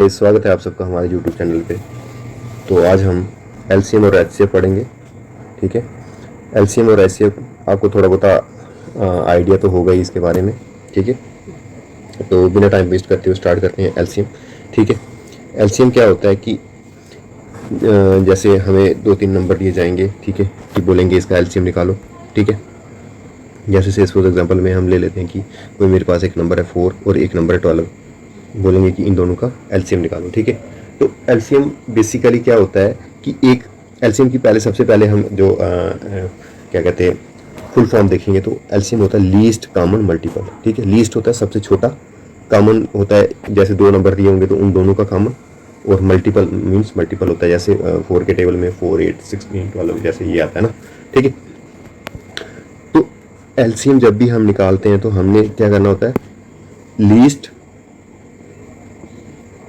स्वागत है आप सबका हमारे YouTube चैनल पे। तो आज हम एलसीएम और एचसीएफ पढ़ेंगे। ठीक है, एलसीएम और एचसीएफ आपको थोड़ा बहुत आइडिया तो होगा ही इसके बारे में। ठीक है, तो बिना टाइम वेस्ट करते हुए स्टार्ट करते हैं एलसीएम। ठीक है, एलसीएम क्या होता है कि जैसे हमें 2-3 नंबर दिए जाएंगे। ठीक है, कि बोलेंगे इसका एलसीएम निकालो। ठीक है, जैसे से सपोज एग्जाम्पल में हम ले लेते हैं कि कोई मेरे पास एक नंबर है 4 और एक नंबर है 12, बोलेंगे कि इन दोनों का एलसीएम निकालो। ठीक है, तो एलसीएम बेसिकली क्या होता है कि एक एलसीएम की सबसे पहले हम जो क्या कहते हैं फुल फॉर्म देखेंगे तो एलसीएम होता है लीस्ट कॉमन मल्टीपल। ठीक है, लीस्ट होता है सबसे छोटा, कॉमन होता है जैसे 2 नंबर दिए होंगे तो उन दोनों का कॉमन, और मल्टीपल मीन्स मल्टीपल होता है जैसे 4 के टेबल में 4, 8, 16, 12 जैसे ये आता है ना। ठीक है, तो एलसीएम जब भी हम निकालते हैं तो हमने क्या करना होता है, लीस्ट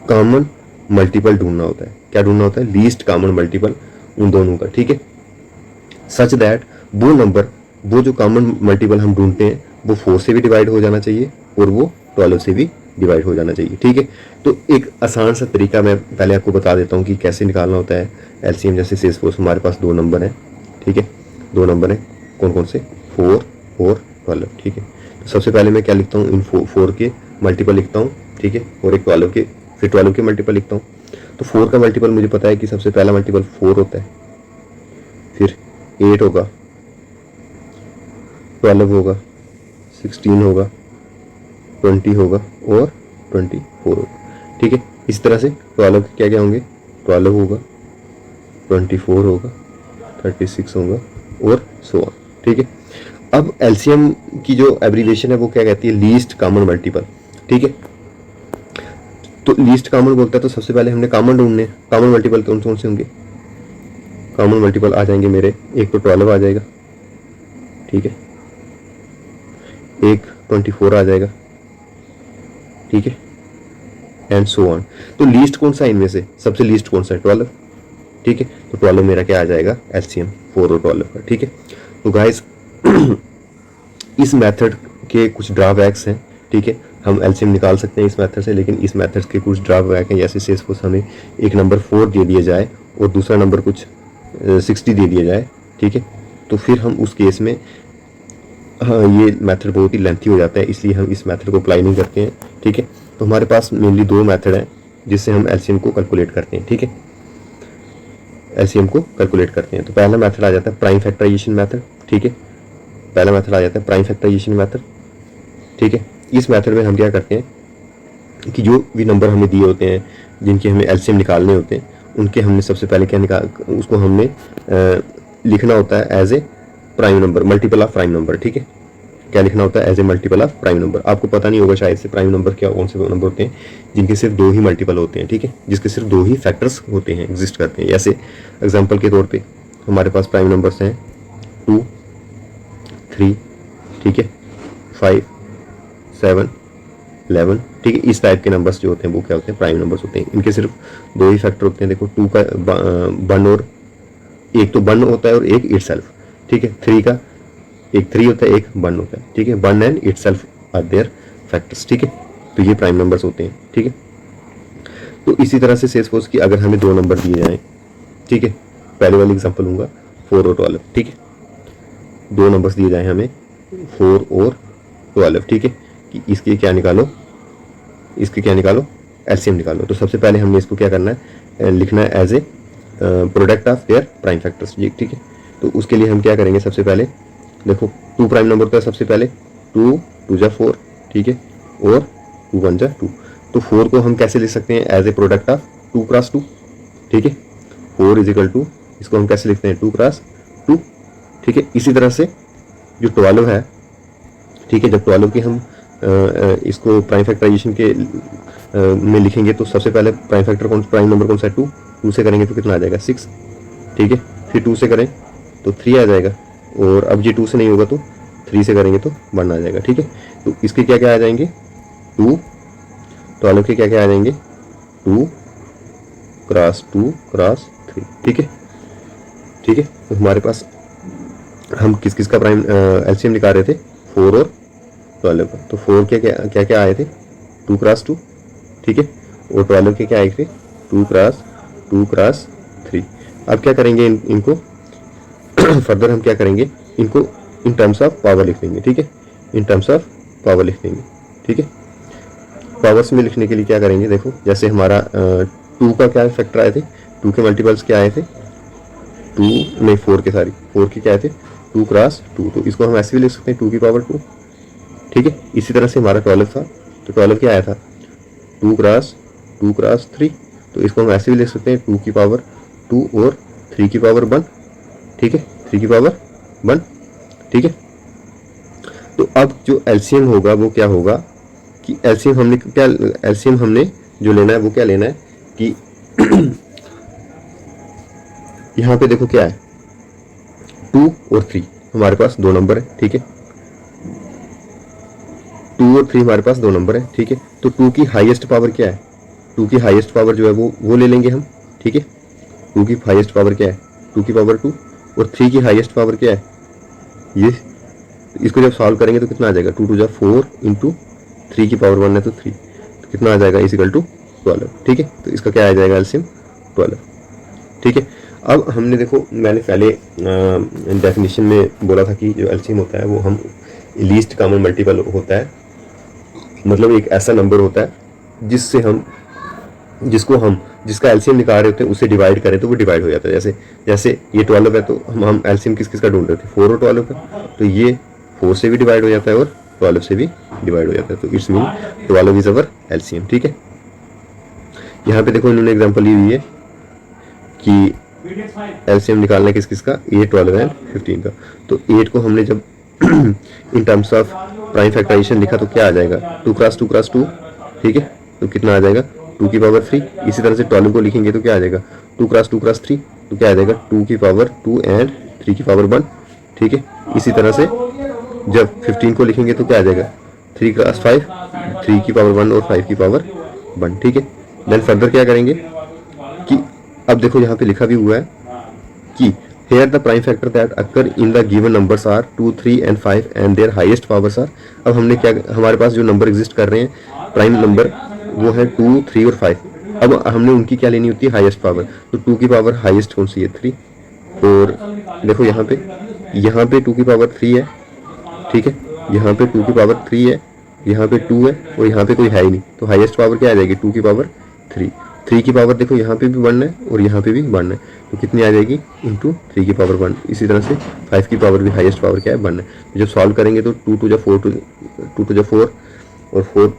कॉमन मल्टीपल ढूंढना होता है। क्या ढूंढना होता है? लीस्ट कॉमन मल्टीपल उन दोनों का। ठीक है, सच दैट वो जो कॉमन मल्टीपल हम ढूंढते हैं वो 4 से भी डिवाइड हो जाना चाहिए और वो 12 से भी डिवाइड हो जाना चाहिए। ठीक है, तो एक आसान सा तरीका मैं पहले आपको बता देता हूँ कि कैसे निकालना होता है एलसीएम। जैसे से सपोज हमारे पास 2 नंबर हैं। ठीक है, 2 नंबर हैं, कौन कौन से? 4 और 12। ठीक है, तो सबसे पहले मैं क्या लिखता हूँ, इन 4 के मल्टीपल लिखता हूँ। ठीक है, और एक 12 के, फिर 12 के मल्टीपल लिखता हूँ। तो 4 का मल्टीपल मुझे पता है कि सबसे पहला मल्टीपल 4 होता है, फिर 8 होगा, 12 होगा, 16 होगा, 20 होगा और 24 होगा। ठीक है, इस तरह से 12 के क्या क्या होंगे, 12 होगा, 24 होगा, 36 होगा और सो ऑन। ठीक है, अब एलसीएम की जो एब्रीविएशन है वो क्या कहती है, लीस्ट कॉमन मल्टीपल। ठीक है, तो लीस्ट कॉमन बोलता है तो सबसे पहले हमने कॉमन ढूंढने। कॉमन मल्टीपल कौन कौन से होंगे? कॉमन मल्टीपल आ जाएंगे मेरे, एक तो 12 आ जाएगा। ठीक है, एक 24 आ जाएगा। ठीक है, एंड सो ऑन। तो लीस्ट कौन सा इनमें से? सबसे लीस्ट कौन सा है? 12। ठीक है, तो 12 मेरा क्या आ जाएगा, एलसीएम 4 और 12 का। ठीक है, तो गाइस इस मेथड के कुछ ड्रॉबैक्स हैं। ठीक है, हम एलसीएम निकाल सकते हैं इस मेथड से, लेकिन इस मेथड के कुछ ड्रॉबैक हैं। जैसे से सपोज हमें एक नंबर 4 दे दिया जाए और दूसरा नंबर कुछ 60 दे दिया जाए। ठीक है, तो फिर हम उस केस में ये मेथड बहुत ही लेंथी हो जाता है, इसलिए हम इस मेथड को अप्लाई नहीं करते हैं। ठीक है, तो हमारे पास मेनली 2 मेथड हैं जिससे हम एलसीएम को कैलकुलेट करते हैं। ठीक है, एलसीएम को कैलकुलेट करते हैं। तो पहला मेथड आ जाता है प्राइम फैक्टराइजेशन मेथड। ठीक है, पहला मेथड आ जाता है प्राइम फैक्टराइजेशन मेथड। ठीक है, इस मेथड में हम क्या करते हैं कि जो भी नंबर हमें दिए होते हैं जिनके हमें एलसीएम निकालने होते हैं, उनके हमने सबसे पहले क्या उसको हमने लिखना होता है as a prime number, multiple of prime number. ठीक है, क्या लिखना होता है? As a multiple of prime number. आपको पता नहीं होगा शायद से प्राइम नंबर क्या, कौन से नंबर होते हैं जिनके सिर्फ 2 ही मल्टीपल होते हैं। ठीक है, जिसके सिर्फ 2 ही फैक्टर्स होते हैं, एग्जिस्ट करते हैं। जैसे एग्जांपल के तौर पे हमारे पास प्राइम नंबर्स हैं 2, 3, ठीक है, 5, 7, 11। ठीक है, इस टाइप के नंबर्स जो होते हैं वो क्या होते हैं, प्राइम नंबर्स होते हैं। इनके सिर्फ 2 ही फैक्टर होते हैं। देखो 2 का 1, और एक तो 1 होता है और एक इटसेल्फ। ठीक है, 3 का एक 3 होता है, एक 1 होता है। ठीक है, 1 and itself are their factors. ठीक है, तो ये प्राइम नंबर्स होते हैं। ठीक है, तो इसी तरह से सपोज कि अगर हमें 2 नंबर दिए जाएं। ठीक है, पहले वाली एग्जांपल लूंगा 4 और 12। ठीक है, 2 नंबर्स दिए जाएं हमें 4 और 12। ठीक है, कि इसके क्या निकालो, एलसीएम निकालो। तो सबसे पहले हमने इसको क्या करना है, लिखना है as a product of their prime factors. ठीक है, तो उसके लिए हम क्या करेंगे, सबसे पहले देखो 2 प्राइम नंबर होता है सबसे पहले, 2 2 जा 4। ठीक है, और 2 1 जा 2। तो 4 को हम कैसे लिख सकते हैं, as a product of 2 cross 2। ठीक है, 4 इज इक्वल टू, इसको हम कैसे लिखते हैं, 2 क्रॉस 2। ठीक है, इसी तरह से जो 12 है, ठीक है, जब 12 की हम इसको प्राइम फैक्टराइजेशन के में लिखेंगे तो सबसे पहले प्राइम फैक्टर प्राइम नंबर कौन सा है, 2। 2 से करेंगे तो कितना आ जाएगा, 6। ठीक है, फिर 2 से करें तो 3 आ जाएगा, और अब ये 2 से नहीं होगा तो 3 से करेंगे तो 1 आ जाएगा। ठीक है, तो इसके क्या क्या आ जाएंगे, 2, 12 के क्या क्या आ जाएंगे, 2 क्रॉस 2 क्रॉस 3। ठीक है, तो हमारे पास हम किस किस का प्राइम एलसीएम निकाल रहे थे, 4 और 12 का। तो 4 के क्या क्या आए थे, 2 क्रॉस 2। ठीक है, और 12 के क्या आए थे 2 क्रॉस 3। अब क्या करेंगे इनको फर्दर हम क्या करेंगे, इनको इन टर्म्स ऑफ पावर लिख देंगे, ठीक है, इन टर्म्स ऑफ पावर लिख देंगे, ठीक है। पावर्स में लिखने के लिए क्या करेंगे, देखो जैसे हमारा 2 का क्या फैक्टर आए थे, 2 के मल्टीपल्स क्या आए थे 2 नहीं 4 के, सारी 4 के क्या आए थे 2 क्रॉस 2, तो इसको हम ऐसे भी लिख सकते हैं 2 की पावर 2, ठीक है। इसी तरह से हमारा 12 था, तो 12 क्या आया था 2 क्रॉस 3, तो इसको हम ऐसे भी लिख सकते हैं 2 की पावर 2 और 3 की पावर 1, ठीक है, 3 की पावर 1, ठीक है। तो अब जो एलसीएम होगा वो क्या होगा कि एलसीएम हमने जो लेना है वो क्या लेना है कि यहाँ पे देखो क्या है 2 और 3 हमारे पास 2 नंबर है, ठीक है, 2 और 3 हमारे पास 2 नंबर है, ठीक है। तो 2 की हाईएस्ट पावर क्या है, 2 की हाईएस्ट पावर जो है वो ले लेंगे हम, ठीक है। 2 की हाईएस्ट पावर क्या है 2 की पावर 2, और 3 की हाईएस्ट पावर क्या है ये, इसको जब सॉल्व करेंगे तो कितना आ जाएगा 2 2 4 इंटू 3 की पावर 1 है तो 3, तो कितना आ जाएगा इज इक्वल टू 12, ठीक है। तो इसका क्या आ जाएगा एलसीएम 12, ठीक है। अब हमने देखो मैंने पहले डेफिनेशन में बोला था कि जो एलसीएम होता है वो हम लीस्ट कॉमन मल्टीपल होता है, मतलब एक ऐसा नंबर होता है जिसका एलसीएम निकाल रहे होते हैं उसे डिवाइड करें तो वो डिवाइड हो जाता है। जैसे ये 12 है तो हम एलसीएम किस का ढूंढ रहे थे 4 और 12 का, तो ये 4 से भी डिवाइड हो जाता है और 12 से भी डिवाइड हो जाता है, तो it's mean 12 is our LCM, ठीक है। यहाँ पे देखो इन्होंने एग्जांपल ली हुई है कि एलसीएम निकालना है किस का 8 12 एंड 15 का, तो 8 को हमने जब in terms of prime factorization लिखा तो क्या आ जाएगा 2 क्रॉस 2, ठीक है, तो कितना आ जाएगा 2 की पावर 3। इसी तरह से 12 को लिखेंगे तो क्या आ जाएगा 2 क्रॉस 3, तो क्या आ जाएगा 2 की पावर 2 एंड 3 की पावर 1, ठीक है। इसी तरह से जब 15 को लिखेंगे तो क्या आ जाएगा 3 क्रॉस 5, 3 की पावर 1 और 5 की पावर 1, ठीक है। देन फर्दर क्या करेंगे कि अब देखो यहाँ पे लिखा भी हुआ है कि here the prime factor that occur in the given numbers are 2 3 and 5 and their highest powers are। अब हमने क्या, हमारे पास जो नंबर एग्जिस्ट कर रहे हैं प्राइम नंबर वो है 2 3 और 5, अब हमने उनकी क्या लेनी होती है हाईएस्ट पावर, तो 2 की पावर हाईएस्ट कौन सी है 3, और देखो यहाँ पे 2 की पावर 3 है, ठीक है, यहाँ पे 2 की पावर 3 है, यहाँ पे 2 है और यहाँ पे कोई है ही नहीं, तो हाईएस्ट पावर क्या आ जाएगी 2 की पावर 3। 3 की पावर देखो यहाँ पे भी 1 है और यहाँ पे भी 1 है, तो कितनी आ जाएगी इंटू 3 की पावर 1। इसी तरह से 5 की पावर भी हाईएस्ट पावर क्या है 1 है, तो जब सॉल्व करेंगे तो 2 2 4 और 4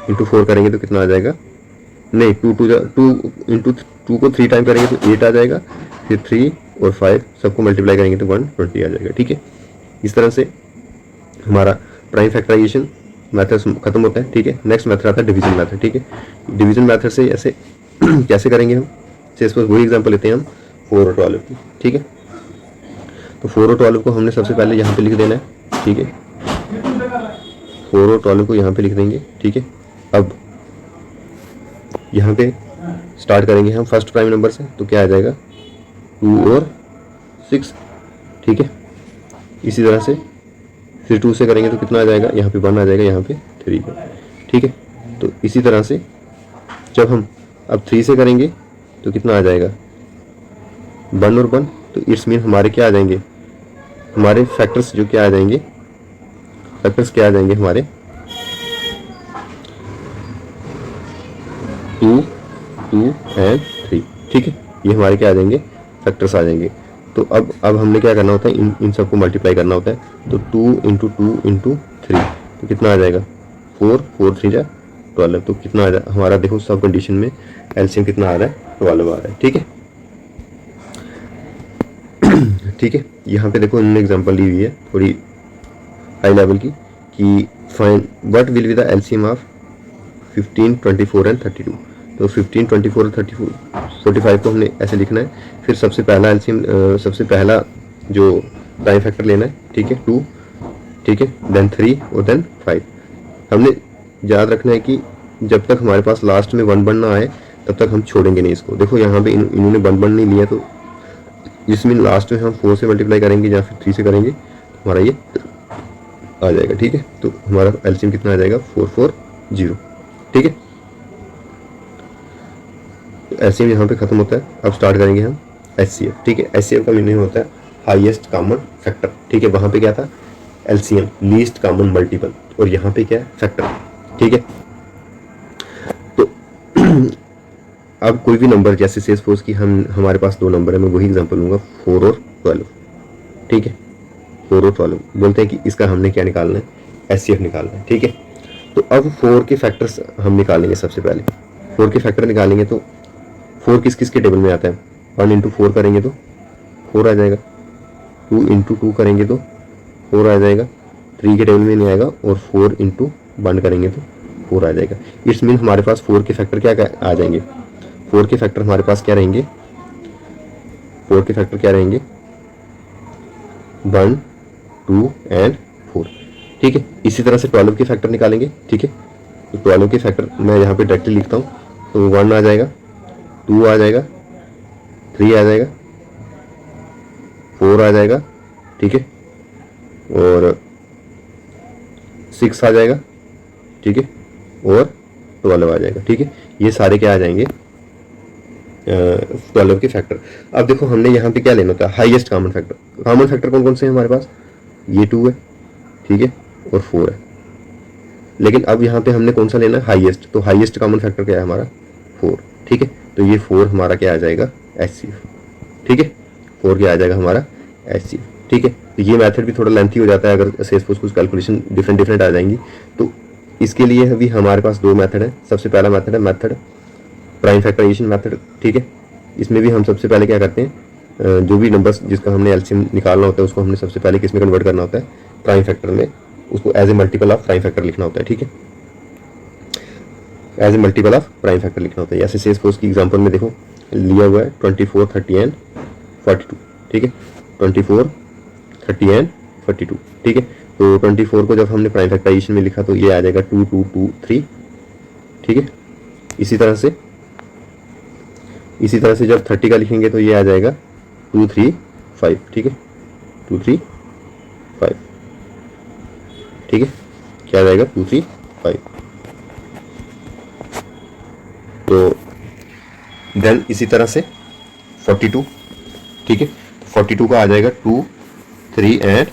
इंटू 4 करेंगे तो कितना आ जाएगा, नहीं 2 इंटू 2 को 3 टाइम करेंगे तो 8 आ जाएगा, फिर 3 और 5 सबको मल्टीप्लाई करेंगे तो 120 आ जाएगा, ठीक है। इस तरह से हमारा प्राइम फैक्टराइजेशन मेथड खत्म होता है, ठीक है। नेक्स्ट मेथड आता है डिवीजन मेथड, ठीक है। डिवीजन मेथड से ऐसे कैसे करेंगे हम, सपोज वही एग्जांपल लेते हैं हम 4 और 12 की, ठीक है। तो 4 और 12 को हमने सबसे पहले यहाँ पे लिख देना है, ठीक है, 4 और 12 को यहाँ पे लिख देंगे, ठीक है। अब यहाँ पे स्टार्ट करेंगे हम फर्स्ट प्राइम नंबर से, तो क्या आ जाएगा 2 और 6, ठीक है। इसी तरह से फिर 2 से करेंगे तो कितना आ जाएगा, यहाँ पे 1 आ जाएगा, यहाँ पे 3 का, ठीक है। तो इसी तरह से जब हम अब 3 से करेंगे तो कितना आ जाएगा 1 और 1, तो इट्स मीन हमारे क्या आ जाएंगे, हमारे फैक्टर्स जो क्या आ जाएंगे, फैक्टर्स क्या आ जाएंगे हमारे 2 2 एंड 3, ठीक है, ये हमारे क्या आ जाएंगे फैक्टर्स आ जाएंगे। तो अब हमने क्या करना होता है, इन सबको मल्टीप्लाई करना होता है, तो 2 इंटू 2 इंटू 3 तो कितना आ जाएगा 4 4 3 जा 12, तो कितना आ जाए हमारा, देखो सब कंडीशन में एलसीएम कितना आ रहा है 12 आ रहा है, ठीक है। ठीक है, यहाँ पे देखो इन्होंने एग्जांपल ली हुई है थोड़ी हाई लेवल की कि find what will be the LCM of 15 24 and 32। तो 15 24 और 45 को हमने ऐसे लिखना है, फिर सबसे पहला एलसीएम सबसे पहला जो प्राइम फैक्टर लेना है, ठीक है 2, ठीक है, देन 3 और देन 5। हमने याद रखना है कि जब तक हमारे पास लास्ट में 1 1 ना आए तब तक हम छोड़ेंगे नहीं इसको। देखो यहाँ पे इन्होंने 1 1 नहीं लिया, तो जिसमें लास्ट में हम 4 से मल्टीप्लाई करेंगे या फिर 3 से करेंगे तो हमारा ये आ जाएगा, ठीक है। तो हमारा एलसीएम कितना आ जाएगा 440, ठीक है। तो एलसीएम यहाँ पे खत्म होता है। अब स्टार्ट करेंगे हम एचसीएफ। ठीक है, एचसीएफ का मीनिंग होता है हाईएस्ट कॉमन फैक्टर। ठीक है, वहाँ पे क्या था एलसीएम लीस्ट कॉमन मल्टीपल, और यहाँ पे क्या है फैक्टर। ठीक है, तो अब कोई भी नंबर, जैसे से सपोज कि हमारे पास दो नंबर है, मैं वही एग्जांपल लूंगा 4 और 12। ठीक है, 4 और 12 बोलते हैं कि इसका हमने क्या निकालना है, एचसीएफ निकालना है। ठीक है, तो अब 4 के फैक्टर्स हम निकालेंगे। सबसे पहले 4 के फैक्टर निकालेंगे तो 4 किस किस के टेबल में आता है, 1 इंटू 4 करेंगे तो 4 आ जाएगा, 2 इंटू 2 करेंगे तो 4 आ जाएगा, 3 के टेबल में नहीं आएगा, और 4 इंटू 1 करेंगे तो 4 आ जाएगा। इट्स मीन हमारे पास 4 के फैक्टर क्या आ जाएंगे, 4 के फैक्टर हमारे पास क्या रहेंगे, 4 के फैक्टर क्या रहेंगे 1, 2 एंड 4। ठीक है, इसी तरह से 12 के फैक्टर निकालेंगे। ठीक है, तो 12 के फैक्टर मैं यहाँ पे डायरेक्टली लिखता हूँ, तो 1 आ जाएगा, 2 आ जाएगा, 3 आ जाएगा, 4 आ जाएगा। ठीक है, और 6 आ जाएगा। ठीक है, और 12 आ जाएगा। ठीक है, ये सारे क्या आ जाएंगे 12 के फैक्टर। अब देखो हमने यहाँ पे क्या लेना होता है, highest common factor. Common factor कौन कौन से हैं हमारे पास, ये 2 है, ठीक है, और 4 है। लेकिन अब यहाँ पे हमने कौन सा लेना है, हाईएस्ट। तो हाईएस्ट कॉमन फैक्टर क्या है हमारा 4। ठीक है, तो ये 4 हमारा क्या आ जाएगा एचसीएफ। ठीक है, 4 क्या आ जाएगा हमारा एचसीएफ। ठीक है, तो ये मेथड भी थोड़ा लेंथी हो जाता है, अगर से कुछ कैलकुलेशन डिफरेंट आ जाएंगी। तो इसके लिए अभी हमारे पास दो मेथड है। सबसे पहला मेथड है मेथड प्राइम फैक्टराइजेशन मेथड। ठीक है, इसमें भी हम सबसे पहले क्या करते हैं, जो भी नंबर्स जिसका हमने एलसीएम निकालना होता है उसको हमने सबसे पहले किस में कन्वर्ट करना होता है, प्राइम फैक्टर में, उसको as a multiple of prime factor लिखना होता है। ठीक है, as a multiple of prime factor लिखना होता है। जैसे से सपोज की एग्जांपल में देखो लिया हुआ है 24, 30 एंड 42। ठीक है, 24, 30 एंड 42। ठीक है, तो 24 को जब हमने प्राइम फैक्टराइजेशन में लिखा तो ये आ जाएगा 2, 2, 2, 3। ठीक है, इसी तरह से जब 30 का लिखेंगे तो ये आ जाएगा 2, 3, 5। ठीक है, 2, 3, 5। ठीक है, क्या आ जाएगा 2, 3, 5। तो देन इसी तरह से 42। ठीक है, 42 का आ जाएगा 2, 3 एंड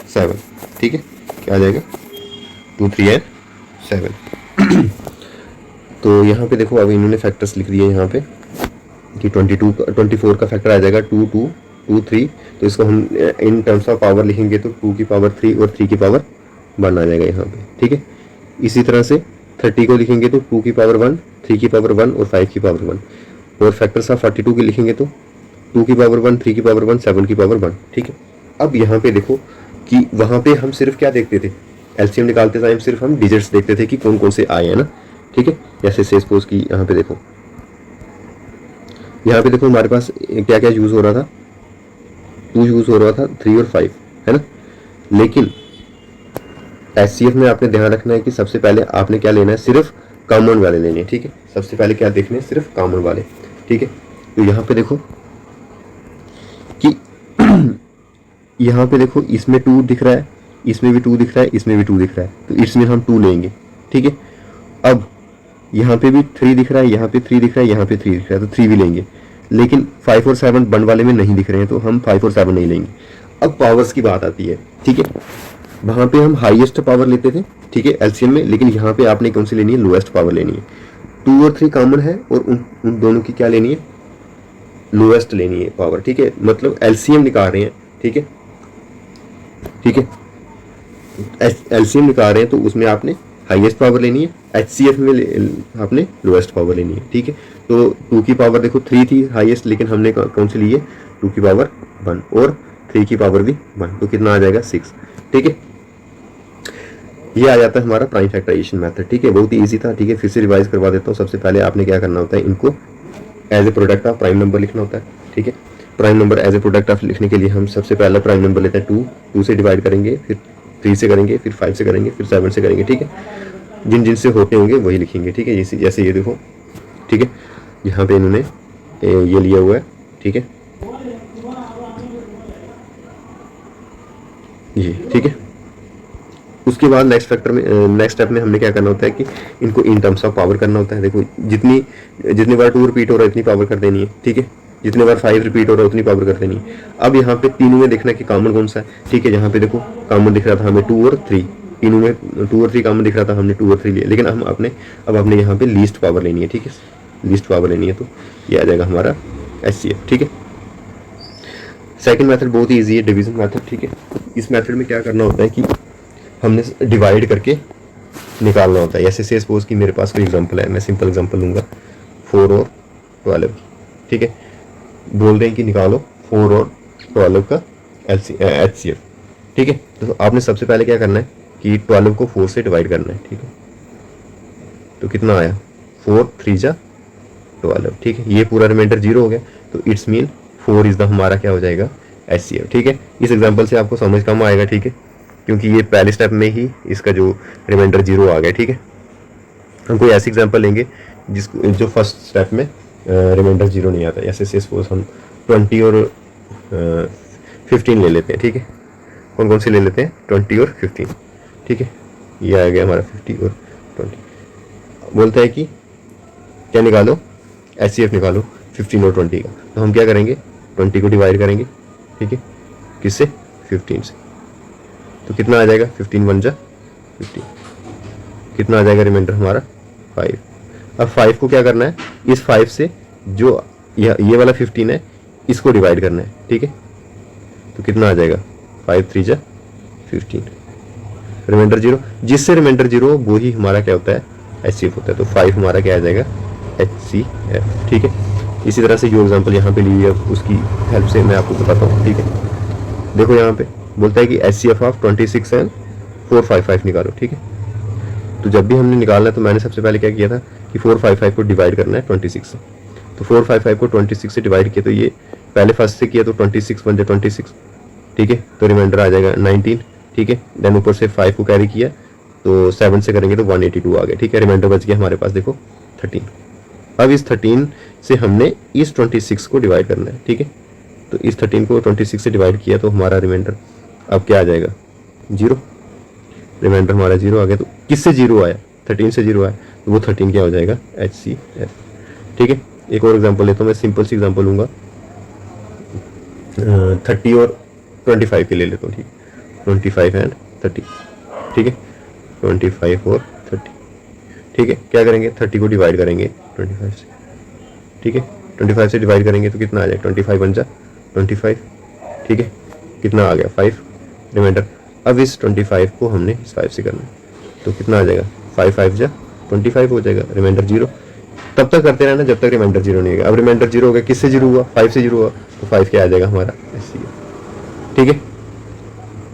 7। ठीक है, क्या आ जाएगा 2, 3 एंड 7। तो यहाँ पे देखो अब इन्होंने फैक्टर्स लिख दिए यहाँ पे कि 24 का फैक्टर आ जाएगा 2, 2, 2, 3। तो इसको हम इन टर्म्स ऑफ पावर लिखेंगे तो 2 की पावर 3 और 3 की पावर 1 आ जाएगा यहाँ पे। ठीक है, इसी तरह से 30 को लिखेंगे तो 2 की पावर 1, 3 की पावर 1 और 5 की पावर 1। और फैक्टर्स ऑफ 42 के लिखेंगे तो 2 की पावर 1, 3 की पावर 1, 7 की पावर 1। ठीक है, अब यहाँ पे देखो कि वहाँ पे हम सिर्फ क्या देखते थे, एलसीएम निकालते टाइम सिर्फ हम डिजिट्स देखते थे कि कौन कौन से आए हैं ना। ठीक है, जैसे से सपोज की यहाँ पे देखो हमारे पास क्या क्या यूज़ हो रहा था, 2 यूज़ हो रहा था, 3 और 5 है ना। लेकिन एचसीएफ में आपने ध्यान रखना है कि सबसे पहले आपने क्या लेना है, सिर्फ कॉमन वाले लेने हैं। ठीक है, सबसे पहले क्या देखने हैं, सिर्फ कॉमन वाले। ठीक है, तो यहाँ पे देखो कि यहाँ पे देखो इसमें 2 दिख रहा है, इसमें भी 2 दिख रहा है, इसमें भी 2 दिख रहा है, तो इसमें हम 2 लेंगे। ठीक है, अब यहाँ पे भी 3 दिख रहा है, यहाँ पे 3 दिख रहा है, यहाँ पे 3 दिख रहा है, तो 3 भी लेंगे। लेकिन 5 और 7 बंड वाले में नहीं दिख रहे हैं, तो हम 5 और 7 नहीं लेंगे। अब पावर्स की बात आती है। ठीक है, वहाँ पे हम हाईएस्ट पावर लेते थे, ठीक है, एलसीएम में, लेकिन यहाँ पे आपने कौन सी लेनी है, लोएस्ट पावर लेनी है। 2 और 3 कॉमन है और उन दोनों की क्या लेनी है, लोएस्ट लेनी है पावर। ठीक है, मतलब एलसीएम निकाल रहे हैं। ठीक है, ठीक है, एलसीएम निकाल रहे हैं तो उसमें आपने हाईएस्ट पावर लेनी है, एचसीएफ में आपने लोएस्ट पावर लेनी है। ठीक है, तो 2 की पावर देखो 3 थी हाईएस्ट, लेकिन हमने कौन सी ली है, 2 की पावर 1 और 3 की पावर भी 1, तो कितना आ जाएगा 6। ठीक है, ये आ जाता है हमारा प्राइम फैक्टराइजेशन मेथड। ठीक है, बहुत ही इजी था। ठीक है, फिर से रिवाइज करवा देता हूँ। सबसे पहले आपने क्या करना होता है, इनको as a product of prime number लिखना होता है। ठीक है, prime number as a product of लिखने के लिए हम सबसे पहला प्राइम नंबर लेते हैं 2 से डिवाइड करेंगे, फिर 3 से करेंगे, फिर 5 से करेंगे, फिर 7 से करेंगे। ठीक है, जिन जिन से होते होंगे वही लिखेंगे। ठीक है, जैसे ये देखो, ठीक है, यहाँ पे इन्होंने ये लिया हुआ है। ठीक है, ये ठीक है, उसके बाद नेक्स्ट स्टेप में हमने क्या करना होता है कि इनको इन टर्म्स ऑफ पावर करना होता है। देखो जितनी बार 2 रिपीट हो रहा है इतनी पावर कर देनी है, ठीक है। जितने बार 5 रिपीट हो रहा है उतनी पावर कर देनी है। अब यहाँ पे तीनों में देखना कि कॉमन कौन सा है, ठीक है। यहाँ पे देखो कॉमन दिख रहा था हमें 2 और 3, तीनों में 2 और 3 कॉमन दिख रहा था, हमने 2 और 3 लिया। लेकिन अब अपने यहाँ पे लीस्ट पावर लेनी है, ठीक है। लीस्ट पावर लेनी है तो ये आ जाएगा हमारा HCF, ठीक है। सेकंड मेथड बहुत ही ईजी है, डिवीजन मेथड, ठीक है। इस मेथड में क्या करना होता है कि हमने डिवाइड करके निकालना होता है। ऐसे सपोज कि मेरे पास कोई एग्जांपल है, मैं सिंपल एग्जांपल लूँगा 4 और 12, ठीक है। बोल दें कि निकालो 4 और 12 का HCF, ठीक है। तो आपने सबसे पहले क्या करना है कि 12 को 4 से डिवाइड करना है, ठीक है। तो कितना आया 4 3 जा 12, ठीक है। ये पूरा रिमाइंडर 0 हो गया, तो इट्स मीन 4 इज द हमारा क्या हो जाएगा HCF, ठीक है। इस एग्जांपल से आपको समझ कम आएगा, ठीक है, क्योंकि ये पहले स्टेप में ही इसका जो रिमाइंडर 0 आ गया, ठीक है। हम कोई ऐसी एग्जांपल लेंगे जो फर्स्ट स्टेप में रिमाइंडर 0 नहीं आता। ऐसे सपोज हम 20 और 15 ले लेते हैं, ठीक है। कौन कौन से ले लेते हैं 20 और 15, ठीक है। ये आ गया हमारा 50 और 20। बोलता है कि क्या निकालो HCF निकालो 15 और 20 का। तो हम क्या करेंगे 20 को डिवाइड करेंगे, ठीक है, किससे 15 से। तो कितना आ जाएगा 15 1 जा 15, कितना आ जाएगा रिमाइंडर हमारा 5। अब 5 को क्या करना है, इस 5 से जो ये वाला 15 है इसको डिवाइड करना है, ठीक है। तो कितना आ जाएगा 5 3 जा 15, रिमाइंडर 0। जिससे रिमाइंडर 0 वो ही हमारा क्या होता है HCF होता है। तो 5 हमारा क्या आ जाएगा HCF, ठीक है। इसी तरह से जो एग्जांपल यहाँ पे ली है उसकी हेल्प से मैं आपको बताता हूँ, ठीक है। देखो यहाँ पे बोलता है कि HCF ऑफ 26 एंड 455 निकालो, ठीक है। तो जब भी हमने निकालना है तो मैंने सबसे पहले क्या किया था कि 455 को डिवाइड करना है 26 से। तो 455 को 26 से डिवाइड किया, तो ये पहले फर्स्ट से किया तो 26 1 जा 26, ठीक है। तो रिमाइंडर आ जाएगा 19, ठीक है। देन ऊपर से 5 को कैरी किया तो 7 से करेंगे तो 182 आ गया, ठीक है। रिमाइंडर बच गया हमारे पास देखो 13। अब इस 13 से हमने इस 26 को डिवाइड करना है, ठीक है। तो इस 13 को 26 से डिवाइड किया तो हमारा रिमाइंडर अब क्या आ जाएगा 0। रिमाइंडर हमारा 0 आ गया। तो किससे 0 आया 13 से 0 आया, तो वो 13 क्या हो जाएगा HCF, ठीक है। एक और एग्जांपल लेता हूँ, मैं सिंपल सी एग्जांपल लूँगा 30 और 25 के ले लेता हूँ, ठीक है। 25 एंड 30, ठीक है। 25 और 30, ठीक है। क्या करेंगे 30 को डिवाइड करेंगे 25 से, ठीक है। 25 से डिवाइड करेंगे तो कितना आ जाएगा 25 1 जा 25, ठीक है। कितना आ गया 5 रिमाइंडर। अब इस 25 को हमने इस 5 से करना है, तो कितना आ जाएगा 5 5 जा 25 हो जाएगा, रिमाइंडर 0। तब तक करते रहना जब तक रिमाइंडर 0 नहीं होगा। अब रिमाइंडर 0 हो गया, किससे 0 हुआ 5 से 0 हुआ, तो 5 क्या आ जाएगा हमारा HCF, ठीक है।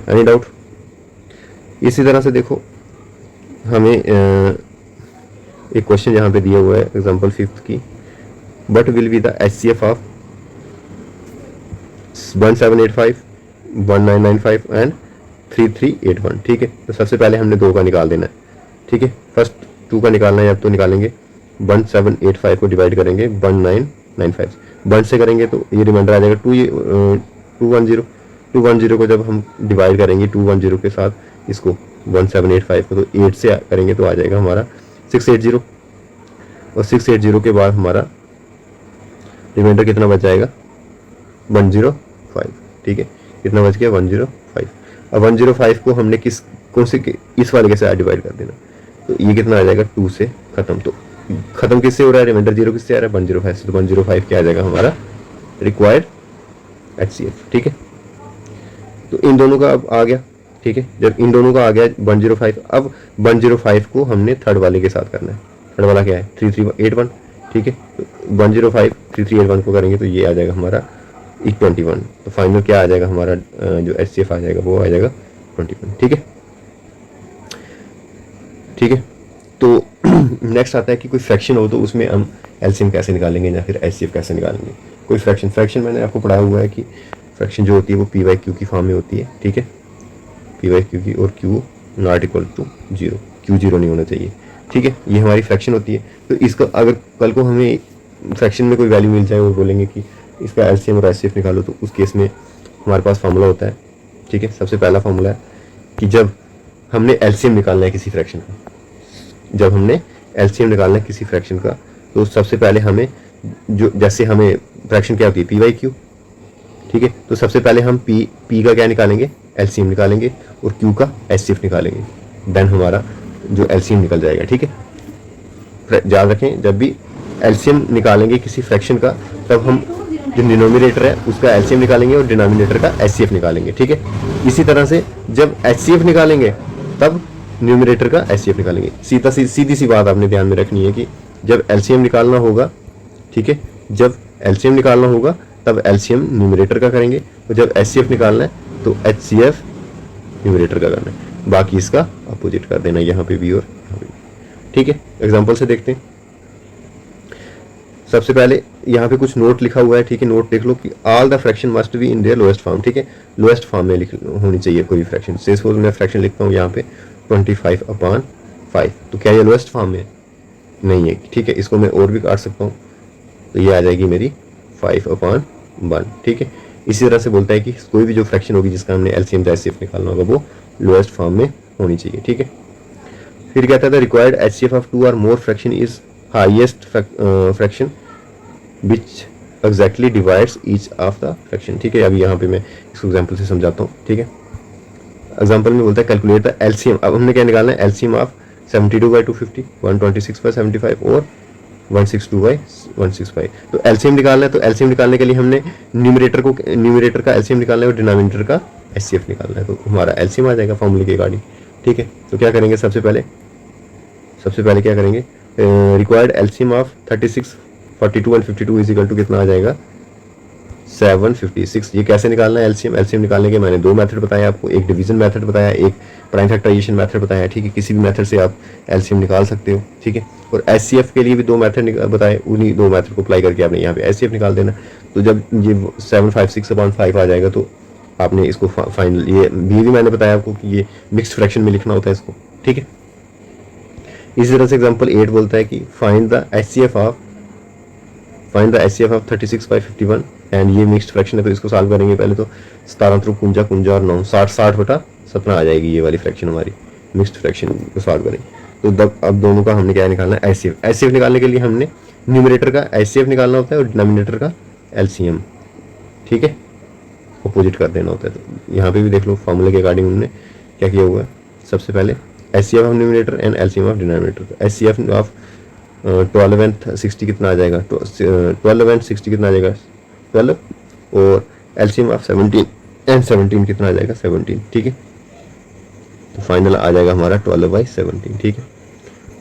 Any doubt. इसी तरह से देखो हमें एक क्वेश्चन यहाँ पे दिया हुआ है एग्जांपल 5th की, but will be the HCF of 1785 1995 and 3381, ठीक है। तो सबसे पहले हमने 2 का निकाल देना है, ठीक है। फर्स्ट 2 का निकालना है, अब तो निकालेंगे 1785 को डिवाइड करेंगे 1995, 1 से करेंगे तो ये रिमाइंडर आ जाएगा 210। 210 को जब हम डिवाइड करेंगे 210 के साथ इसको 1785 को, तो 8 से करेंगे तो आ जाएगा हमारा 680, और 680 के बाद हमारा रिमाइंडर कितना बच जाएगा 105, ठीक है। कितना बच गया 105। अब 105 को हमने कौन से इस वाले के साथ डिवाइड कर देना, तो ये कितना आ जाएगा 2 से खत्म। तो खत्म किससे हो रहा है रिमाइंडर 0 किससे आ रहा है 105 से, तो 105 क्या आ जाएगा हमारा रिक्वायर्ड HCF, ठीक है। तो इन दोनों का अब आ गया, ठीक है। जब इन दोनों का आ गया 105, अब 105 को हमने थर्ड वाले के साथ करना है। थर्ड वाला क्या है 3381, ठीक है। तो 105 3381 को करेंगे तो ये आ जाएगा हमारा 21। तो फाइनल क्या आ जाएगा हमारा जो HCF आ जाएगा वो आ जाएगा 21, ठीक है, ठीक है। तो नेक्स्ट आता है कि कोई फ्रैक्शन हो तो उसमें हम LCM कैसे निकालेंगे या फिर HCF कैसे निकालेंगे। कोई फ्रैक्शन मैंने आपको पढ़ाया हुआ है कि फ्रैक्शन जो होती है वो P/Q की फॉर्म में होती है, ठीक है। P/Q की, और Q not equal to 0, Q 0 नहीं होना चाहिए, ठीक है। ये हमारी फ्रैक्शन होती है। तो इसका अगर कल को हमें फ्रैक्शन में कोई वैल्यू मिल जाए और बोलेंगे कि इसका LCM और HCF निकालो, तो उस केस में हमारे पास फार्मूला होता है, ठीक है। सबसे पहला फार्मूला है कि जब हमने एलसीएम निकालना है किसी फ्रैक्शन का, जब हमने एलसीएम निकालना है किसी फ्रैक्शन का, तो सबसे पहले हमें जो, जैसे हमें फ्रैक्शन क्या होती है, पी बाई क्यू, ठीक है। तो सबसे पहले हम पी का क्या निकालेंगे, एलसीएम निकालेंगे, और क्यू का एचसीएफ निकालेंगे, देन हमारा जो एलसीएम निकल जाएगा, ठीक है। याद रखें, जब भी एलसीएम निकालेंगे किसी फ्रैक्शन का, तब हम जो डिनोमिनेटर है उसका एलसीएम निकालेंगे और डिनोमिनेटर का एचसीएफ निकालेंगे, ठीक है। इसी तरह से जब एचसीएफ निकालेंगे तब न्यूमरेटर का एचसीएफ निकालेंगे। सीधी सी बात आपने ध्यान में रखनी है कि जब एलसीएम निकालना होगा, ठीक है, जब एलसीएम निकालना होगा तब एलसीएम न्यूमरेटर का करेंगे, और जब एचसीएफ निकालना है तो एचसीएफ न्यूमरेटर का करना है, बाकी इसका अपोजिट कर देना, यहाँ पे भी और यहाँ पे भी, ठीक है। एग्जाम्पल से देखते हैं। सबसे पहले यहाँ पे कुछ नोट लिखा हुआ है, ठीक है। नोट देख लो कि all the fraction must be in their lowest form, ठीक है। लोएस्ट फॉर्म में होनी चाहिए कोई फ्रैक्शन। से सपोज मैं फ्रैक्शन लिखता हूँ यहाँ पे 25/5, तो क्या ये लोएस्ट फॉर्म में नहीं है, ठीक है। इसको मैं और भी काट सकता हूँ, तो ये आ जाएगी मेरी 5/1, ठीक है। इसी तरह से बोलता है कि कोई भी जो फ्रैक्शन होगी जिसका हमने एलसीएम या एचसीएफ निकालना होगा वो लोएस्ट फॉर्म में होनी चाहिए, ठीक है। फिर कहता है द रिक्वायर्ड एचसीएफ ऑफ 2 और more fraction is highest fraction which exactly divides each of the fraction, ठीक है। अभी यहाँ पे मैं इसको एग्जांपल से समझाता हूँ, ठीक है। एग्जांपल में बोलता है कैलकुलेट द एलसीएम। अब हमने क्या निकालना है, एलसीएम ऑफ 72/250, 126/75 और 162/165। तो एलसीएम निकालना है, तो एलसीएम निकालने के लिए हमने न्यूमरेटर का एलसीएम निकालना है और डिनोमिनेटर का एचसीएफ निकालना है, तो हमारा एलसीएम आ जाएगा फॉर्मूले के अकॉर्डिंग, ठीक है। तो क्या करेंगे, सबसे पहले क्या करेंगे, required LCM of 36, 42 and 52 is equal to कितना आ जाएगा, 756। ये कैसे निकालना है एलसीएम निकालने के मैंने 2 मेथड बताया आपको, एक डिवीजन मेथड बताया, एक प्राइम फैक्टराइजेशन मेथड बताया, ठीक है। किसी भी मेथड से आप एलसीएम निकाल सकते हो, ठीक है। और एचसीएफ के लिए भी 2 मेथड बताए, उन्हीं 2 मेथड को अप्लाई करके आपने यहाँ पे एचसीएफ निकाल देना। तो जब ये 756/5 आ जाएगा तो आपने इसको फाइनल, ये भी मैंने बताया आपको कि ये मिक्स्ड फ्रैक्शन में लिखना होता है इसको, ठीक है। इसी तरह से एग्जांपल 8 बोलता है कि find the HCF of 36/51, and ये मिक्स्ड फ्रैक्शन है, तो इसको सॉल्व करेंगे। पहले तो 17 और 9 60/17 आ जाएगी ये वाली फ्रैक्शन हमारी, मिक्स्ड फ्रैक्शन को सॉल्व करेंगे। तो अब दोनों का हमने क्या निकालना है, एचसीएफ निकालने के लिए हमने न्यूमरेटर का एचसीएफ निकालना होता है और डिनोमिनेटर का एलसीएम, ठीक है, अपोजिट कर देना होता है। तो यहाँ पे भी देख लो फॉर्मूले के अकॉर्डिंग उन्होंने क्या किया हुआ है। सबसे पहले HCF of numerator and LCM of denominator. HCF of 12 and 60 कितना आ जाएगा, 12 एंड 60 कितना आ जाएगा, 12, और एलसीएम ऑफ 17 एंड 17 कितना आ जाएगा, 17, ठीक है। तो फाइनल आ जाएगा हमारा 12/17, ठीक है।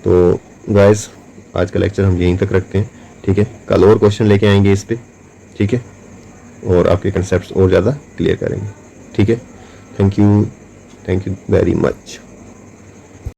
तो गाइस आज का लेक्चर हम यहीं तक रखते हैं, ठीक है। कल और क्वेश्चन लेके आएंगे इस पे, ठीक है, और आपके कंसेप्ट्स और ज़्यादा क्लियर करेंगे, ठीक है। Thank you very much.